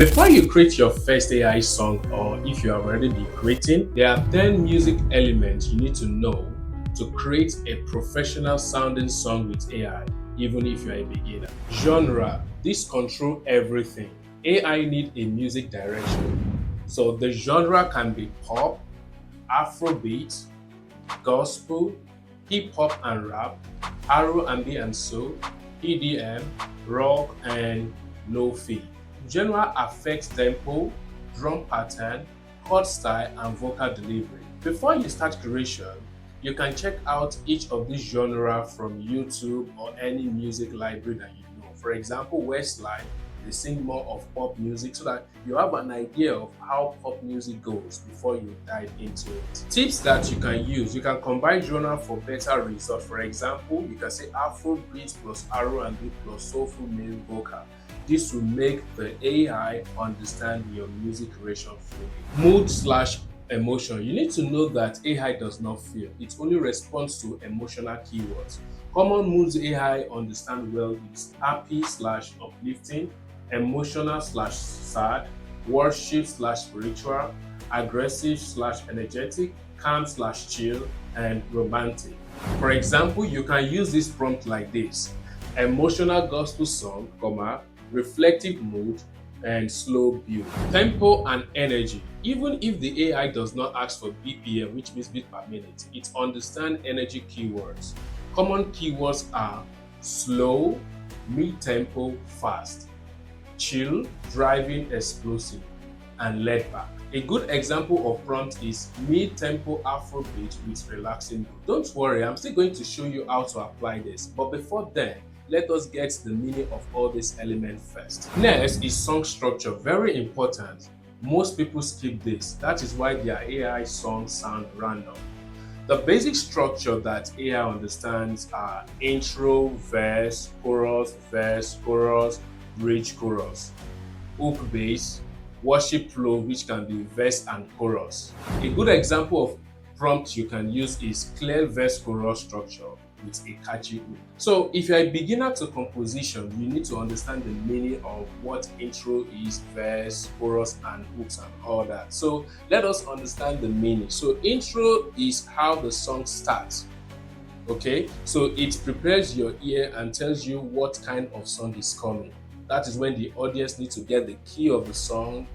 Before you create your first AI song, or if you have already been creating, there are 10 music elements you need to know to create a professional sounding song with AI, even if you're a beginner. Genre, this control everything. AI need a music direction. So the genre can be pop, Afrobeat, gospel, hip hop and rap, R&B and soul, EDM, rock, and lo-fi. Genre affects tempo, drum pattern, chord style, and vocal delivery. Before you start creation, you can check out each of these genre from YouTube or any music library that you know. For example, Westlife, they sing more of pop music so that you have an idea of how pop music goes before you dive into it. Tips that you can use: you can combine genre for better results. For example, you can say Afrobeats plus R&B plus soulful male vocal. This will make the AI understand your music creation fully. Mood slash emotion. You need to know that AI does not feel. It only responds to emotional keywords. Common moods AI understand well is happy slash uplifting, emotional slash sad, worship slash spiritual, aggressive slash energetic, calm slash chill, and romantic. For example, you can use this prompt like this: emotional gospel song, comma, reflective mood, and slow build. Tempo and energy. Even if the AI does not ask for BPM, which means beat per minute, it understands energy keywords. Common keywords are slow, mid-tempo, fast, chill, driving, explosive, and laid back. A good example of prompt is mid-tempo Afrobeat with relaxing beat. Don't worry, I'm still going to show you how to apply this, but before then, let us get the meaning of all these elements first. Next is song structure, very important. Most people skip this. That is why their AI songs sound random. The basic structure that AI understands are intro, verse, chorus, bridge, chorus, hook, bass, worship flow, which can be verse and chorus. A good example of prompt you can use is clear verse chorus structure with a catchy hook. So if you're a beginner to composition, you need to understand the meaning of what intro is, verse, chorus, and hooks and all that. So let us understand the meaning. So intro is how the song starts. Okay, so it prepares your ear and tells you what kind of song is coming. That is when the audience needs to get the key of the song,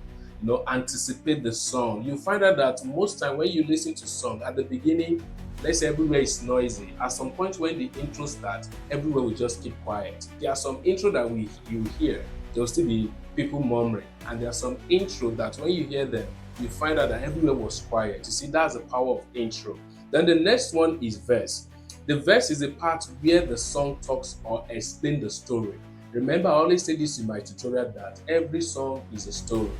anticipate the song. You find out that most time when you listen to song at the beginning, let's say everywhere is noisy. At some point when the intro starts, everywhere will just keep quiet. There are some intro that you hear, there will still be people murmuring, and there are some intro that when you hear them, you find out that everywhere was quiet. You see, that's the power of intro. Then the next one is verse. The verse is a part where the song talks or explains the story. Remember, I always say this in my tutorial that every song is a story.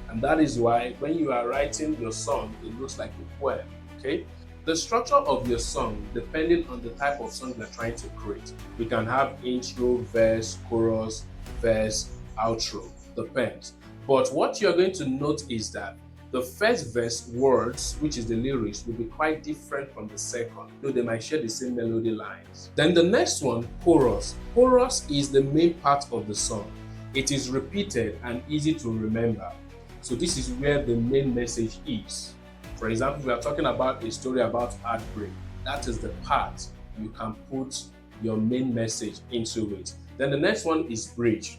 And that is why when you are writing your song, it looks like a poem, okay? The structure of your song, depending on the type of song you're trying to create. We can have intro, verse, chorus, verse, outro, depends. But what you're going to note is that the first verse words, which is the lyrics, will be quite different from the second, though they might share the same melody lines. Then the next one, chorus. Chorus is the main part of the song. It is repeated and easy to remember. So this is where the main message is. For example, if we are talking about a story about heartbreak, that is the part you can put your main message into it. Then the next one is bridge.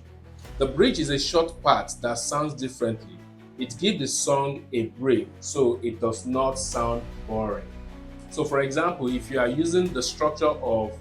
The bridge is a short part that sounds differently. It gives the song a break so it does not sound boring. So for example, if you are using the structure of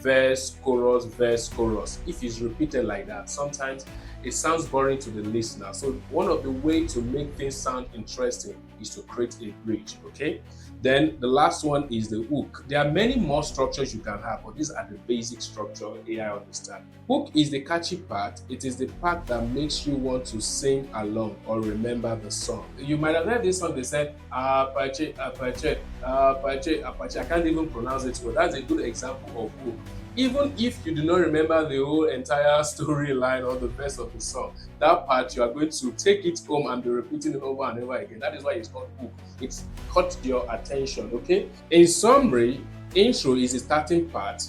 verse, chorus, if it's repeated like that, sometimes it sounds boring to the listener. So one of the ways to make things sound interesting is to create a bridge, okay? Then the last one is the hook. There are many more structures you can have, but these are the basic structure AI understand. Hook is the catchy part. It is the part that makes you want to sing along or remember the song. You might have heard this song, they said, Apache, Apache, Apache, Apache. I can't even pronounce it, but that's a good example of hook. Even if you do not remember the whole entire storyline or the verse of the song, that part you are going to take it home and be repeating it over and over again. That is why it's called hook. It's caught your attention, okay? In summary, intro is the starting part,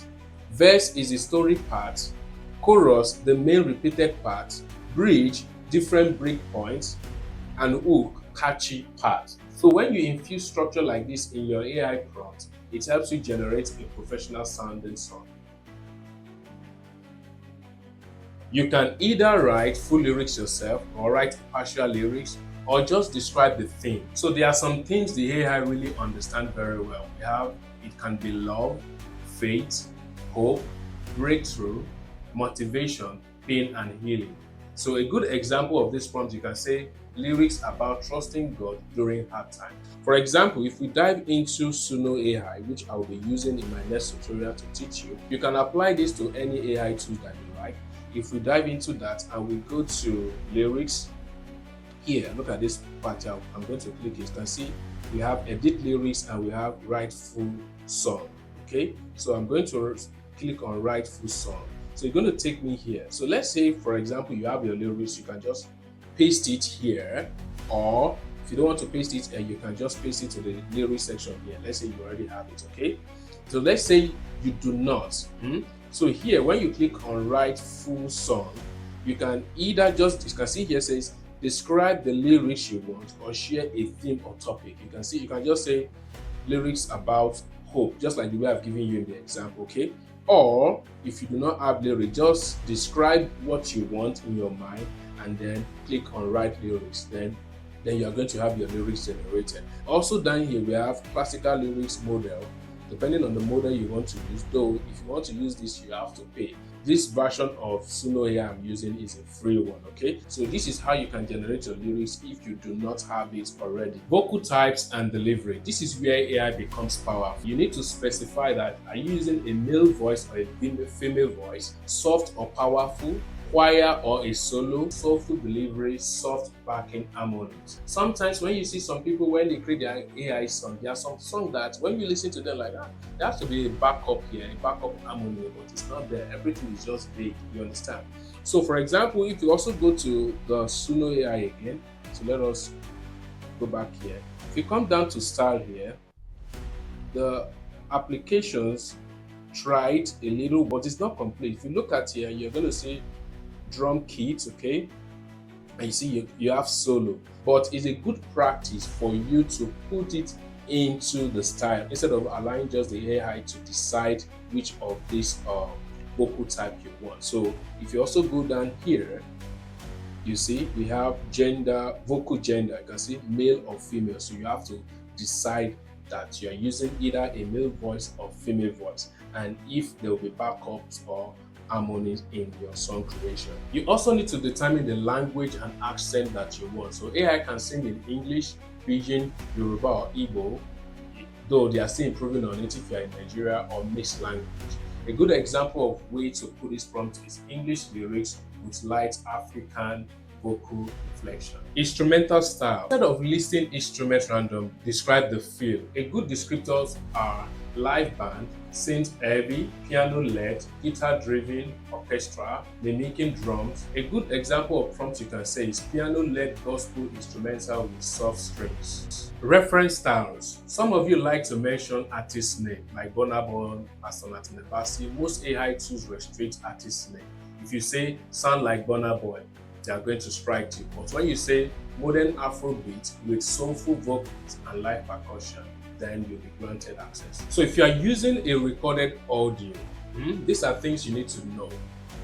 verse is the story part, chorus, the main repeated part, bridge, different breakpoints, and hook catchy part. So when you infuse structure like this in your AI prompt, it helps you generate a professional sounding song. You can either write full lyrics yourself or write partial lyrics or just describe the theme. So there are some themes the AI really understand very well. It can be love, faith, hope, breakthrough, motivation, pain, and healing. So a good example of this prompt, you can say lyrics about trusting God during hard times. For example, if we dive into Suno AI, which I will be using in my next tutorial to teach you, you can apply this to any AI tool that you like. If we dive into that and we go to lyrics, here, look at this part here. I'm going to click it. You can see we have edit lyrics and we have write full song. Okay, so I'm going to click on write full song. So you're going to take me here. So let's say, for example, you have your lyrics, you can just paste it here, or if you don't want to paste it, you can just paste it to the lyrics section here. Let's say you already have it. Okay, so let's say you do not. So here, when you click on write full song, you can either just, you can see here says describe the lyrics you want or share a theme or topic. You can see, you can just say lyrics about hope, just like the way I've given you in the example, okay? Or if you do not have lyrics, just describe what you want in your mind and then click on write lyrics. Then you are going to have your lyrics generated. Also down here, we have classical lyrics model. Depending on the model you want to use, though if you want to use this, you have to pay. This version of Suno here I'm using is a free one, okay? So this is how you can generate your lyrics if you do not have it already. Vocal types and delivery. This is where AI becomes powerful. You need to specify that, are you using a male voice or a female voice, soft or powerful, choir or a solo, soulful delivery, soft backing harmonies. Sometimes when you see some people, when they create their AI song, there are some songs that when you listen to them like that, there has to be a backup here, a backup harmony, but it's not there. Everything is just vague, you understand? So for example, if you also go to the Suno AI again, so let us go back here. If you come down to style here, the applications tried a little, but it's not complete. If you look at here, you're going to see drum kits, okay, and you see you have solo, but it's a good practice for you to put it into the style instead of allowing just the AI to decide which of these vocal type you want. So if you also go down here, you see we have gender, vocal gender. You can see male or female, so you have to decide that you are using either a male voice or female voice, and if there will be backups or harmonies in your song creation. You also need to determine the language and accent that you want. So AI can sing in English, Pidgin, Yoruba, or Igbo, though they are still improving on it if you are in Nigeria, or mixed language. A good example of way to put this prompt is English lyrics with light African vocal inflection. Instrumental style. Instead of listing instrument random, describe the feel. A good descriptors are live band, synth heavy, piano led, guitar driven, orchestra, mimicking drums. A good example of prompt you can say is piano led gospel instrumental with soft strings. Reference styles. Some of you like to mention artist name like Burna Boy, Pastor Martin Ebasi. Most AI tools restrict artist name. If you say sound like Burna Boy, they are going to strike you. But when you say modern Afrobeats with soulful vocals and live percussion, then you'll be granted access. So if you are using a recorded audio, these are things you need to know.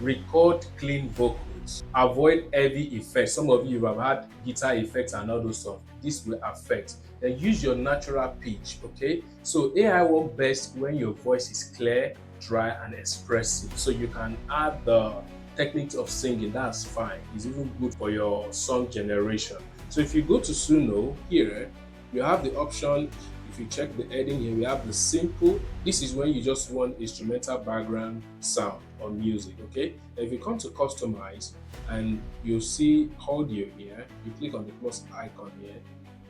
Record clean vocals. Avoid heavy effects. Some of you have had guitar effects and all those stuff. This will affect. Then use your natural pitch, okay? So AI works best when your voice is clear, dry, and expressive. So you can add the techniques of singing, that's fine. It's even good for your song generation. So if you go to Suno, here, you have the option. If you check the heading here, we have the simple. This is when you just want instrumental background sound or music, okay? And if you come to customize and you see audio here, you click on the plus icon here,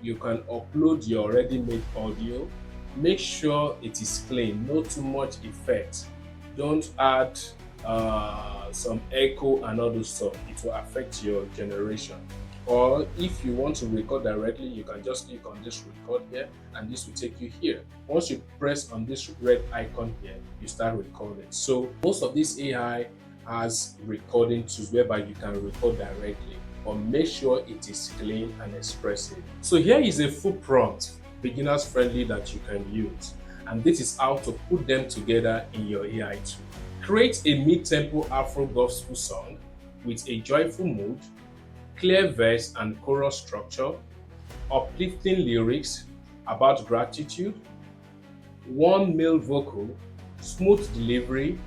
you can upload your already made audio. Make sure it is clean, not too much effect. Don't add some echo and all those stuff. It will affect your generation. Or if you want to record directly, you can just click on this record here and this will take you here. Once you press on this red icon here, you start recording. So most of this AI has recording tools whereby you can record directly. but make sure it is clean and expressive. So here is a full prompt, beginners friendly, that you can use. And this is how to put them together in your AI tool. Create a mid-tempo Afro gospel song with a joyful mood, clear verse and chorus structure, uplifting lyrics about gratitude, one male vocal, smooth delivery,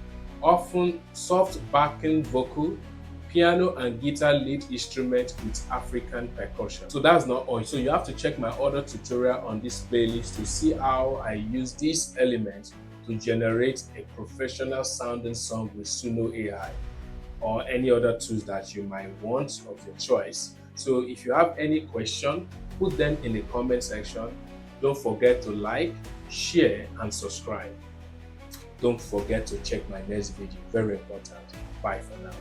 often soft backing vocal, piano and guitar lead instrument with African percussion. So that's not all. So you have to check my other tutorial on this playlist to see how I use these elements to generate a professional sounding song with Suno AI or any other tools that you might want of your choice. So if you have any question, put them in the comment section. Don't forget to like, share and subscribe. Don't forget to check my next video. Very important. Bye for now.